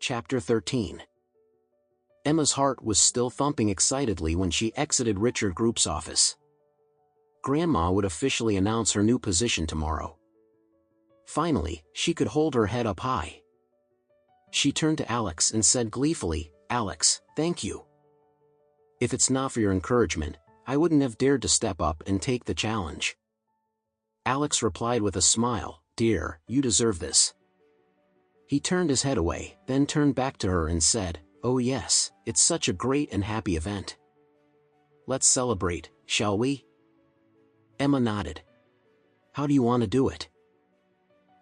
Chapter 13. Emma's heart was still thumping excitedly when she exited Richard Group's office. Grandma would officially announce her new position tomorrow. Finally, she could hold her head up high. She turned to Alex and said gleefully, "Alex, thank you. If it's not for your encouragement, I wouldn't have dared to step up and take the challenge." Alex replied with a smile, "Dear, you deserve this." He turned his head away, then turned back to her and said, "Oh yes, it's such a great and happy event. Let's celebrate, shall we?" Emma nodded. "How do you want to do it?"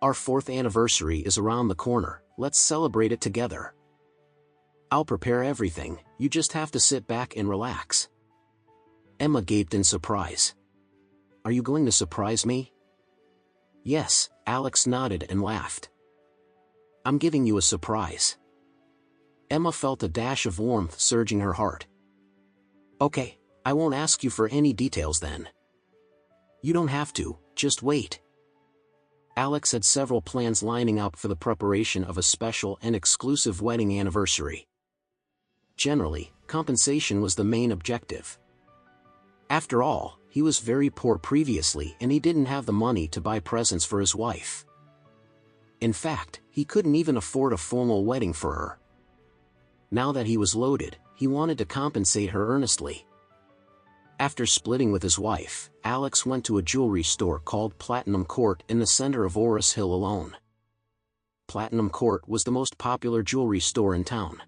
"Our 4th anniversary is around the corner, let's celebrate it together. I'll prepare everything, you just have to sit back and relax." Emma gaped in surprise. "Are you going to surprise me?" "Yes," Alex nodded and laughed. "I'm giving you a surprise." Emma felt a dash of warmth surging her heart. "Okay, I won't ask you for any details then." "You don't have to, just wait." Alex had several plans lining up for the preparation of a special and exclusive wedding anniversary. Generally, compensation was the main objective. After all, he was very poor previously and he didn't have the money to buy presents for his wife. In fact, he couldn't even afford a formal wedding for her. Now that he was loaded, he wanted to compensate her earnestly. After splitting with his wife, Alex went to a jewelry store called Platinum Court in the center of Oris Hill alone. Platinum Court was the most popular jewelry store in town.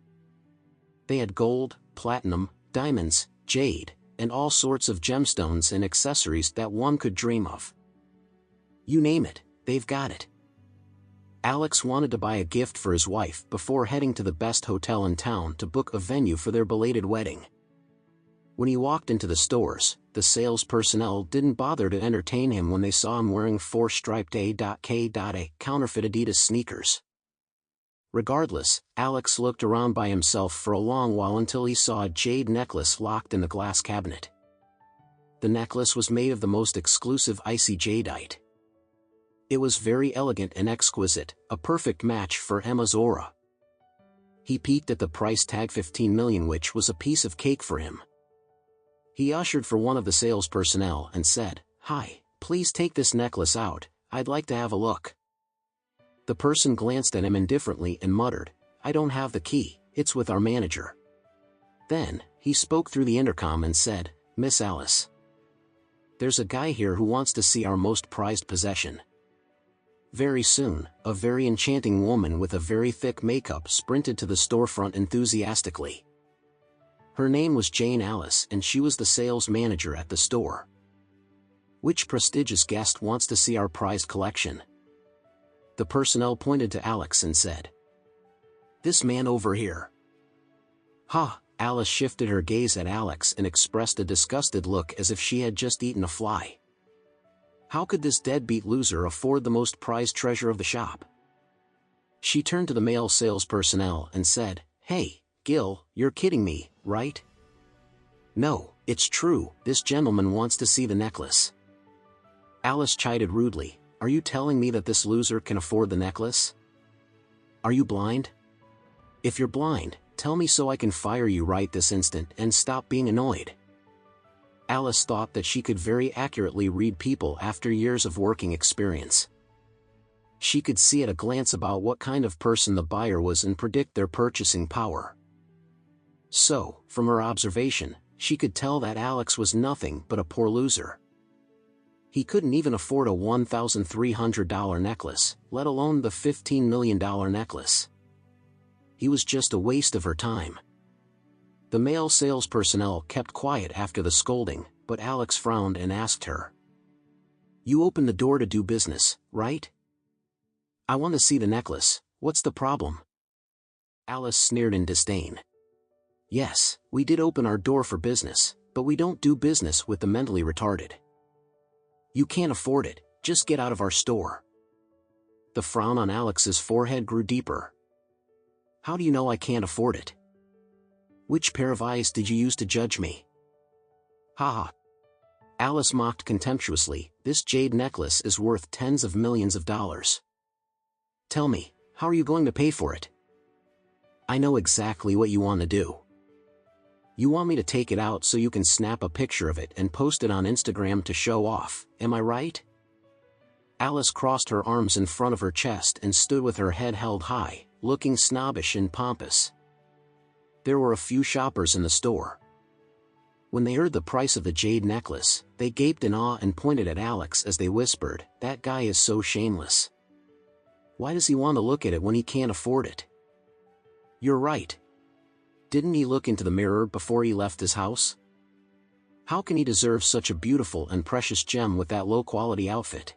They had gold, platinum, diamonds, jade, and all sorts of gemstones and accessories that one could dream of. You name it, they've got it. Alex wanted to buy a gift for his wife before heading to the best hotel in town to book a venue for their belated wedding. When he walked into the stores, the sales personnel didn't bother to entertain him when they saw him wearing 4-striped A.K.A counterfeit Adidas sneakers. Regardless, Alex looked around by himself for a long while until he saw a jade necklace locked in the glass cabinet. The necklace was made of the most exclusive icy jadeite. It was very elegant and exquisite, a perfect match for Emma's aura. He peeked at the price tag, $15 million, which was a piece of cake for him. He ushered for one of the sales personnel and said, "Hi, please take this necklace out, I'd like to have a look." The person glanced at him indifferently and muttered, "I don't have the key, it's with our manager." Then, he spoke through the intercom and said, "Miss Alice, there's a guy here who wants to see our most prized possession." Very soon, a very enchanting woman with a very thick makeup sprinted to the storefront enthusiastically. Her name was Jane Alice and she was the sales manager at the store. "Which prestigious guest wants to see our prized collection?" The personnel pointed to Alex and said, "This man over here." "Ha!" Alice shifted her gaze at Alex and expressed a disgusted look as if she had just eaten a fly. How could this deadbeat loser afford the most prized treasure of the shop? She turned to the male sales personnel and said, "Hey, Gil, you're kidding me, right?" "No, it's true, this gentleman wants to see the necklace." Alice chided rudely, "Are you telling me that this loser can afford the necklace? Are you blind? If you're blind, tell me so I can fire you right this instant and stop being annoyed." Alice thought that she could very accurately read people after years of working experience. She could see at a glance about what kind of person the buyer was and predict their purchasing power. So, from her observation, she could tell that Alex was nothing but a poor loser. He couldn't even afford a $1,300 necklace, let alone the $15 million necklace. He was just a waste of her time. The male sales personnel kept quiet after the scolding, but Alex frowned and asked her, "You opened the door to do business, right? I want to see the necklace, what's the problem?" Alice sneered in disdain. "Yes, we did open our door for business, but we don't do business with the mentally retarded. You can't afford it, just get out of our store." The frown on Alex's forehead grew deeper. "How do you know I can't afford it? Which pair of eyes did you use to judge me?" "Ha ha." Alice mocked contemptuously, "This jade necklace is worth tens of millions of dollars. Tell me, how are you going to pay for it?" I know exactly what you want to do. You want me to take it out so you can snap a picture of it and post it on Instagram to show off, am I right? Alice crossed her arms in front of her chest and stood with her head held high, looking snobbish and pompous. There were a few shoppers in the store. When they heard the price of the jade necklace, they gaped in awe and pointed at Alex as they whispered, "That guy is so shameless. Why does he want to look at it when he can't afford it?" "You're right. Didn't he look into the mirror before he left his house? How can he deserve such a beautiful and precious gem with that low-quality outfit?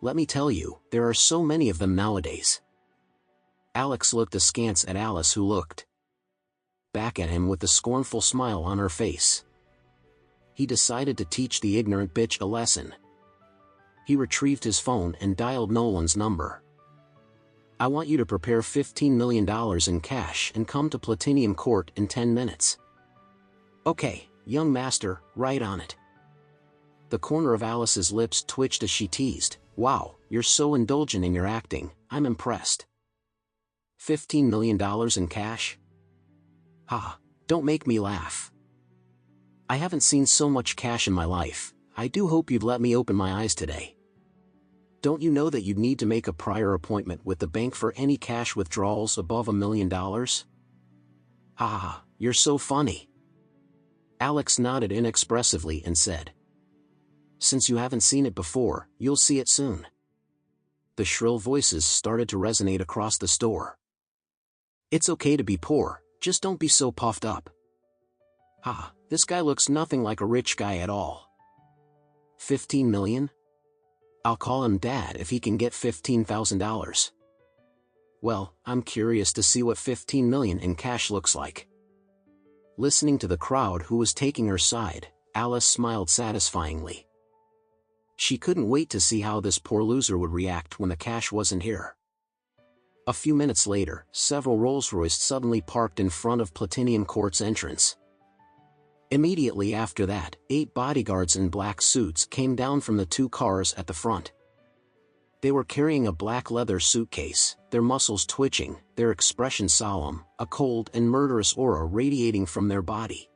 Let me tell you, there are so many of them nowadays." Alex looked askance at Alice, who looked back at him with a scornful smile on her face. He decided to teach the ignorant bitch a lesson. He retrieved his phone and dialed Nolan's number. "I want you to prepare $15 million in cash and come to Platinum Court in 10 minutes. "Okay, young master, right on it." The corner of Alice's lips twitched as she teased, "Wow, you're so indulgent in your acting, I'm impressed. $15 million in cash? Ha, don't make me laugh. I haven't seen so much cash in my life. I do hope you'd let me open my eyes today. Don't you know that you'd need to make a prior appointment with the bank for any cash withdrawals above $1 million? Ha, you're so funny." Alex nodded inexpressively and said, "Since you haven't seen it before, you'll see it soon." The shrill voices started to resonate across the store. "It's okay to be poor, just don't be so puffed up. Ha, this guy looks nothing like a rich guy at all. 15 million? I'll call him Dad if he can get $15,000. Well, I'm curious to see what 15 million in cash looks like." Listening to the crowd who was taking her side, Alice smiled satisfyingly. She couldn't wait to see how this poor loser would react when the cash wasn't here. A few minutes later, several Rolls-Royces suddenly parked in front of Platinum Court's entrance. Immediately after that, 8 bodyguards in black suits came down from the 2 cars at the front. They were carrying a black leather suitcase, their muscles twitching, their expression solemn, a cold and murderous aura radiating from their body.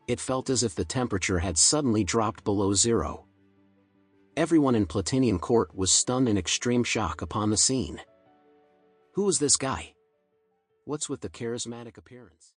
It felt as if the temperature had suddenly dropped below zero. Everyone in Platinum Court was stunned in extreme shock upon the scene. Who was this guy? What's with the charismatic appearance?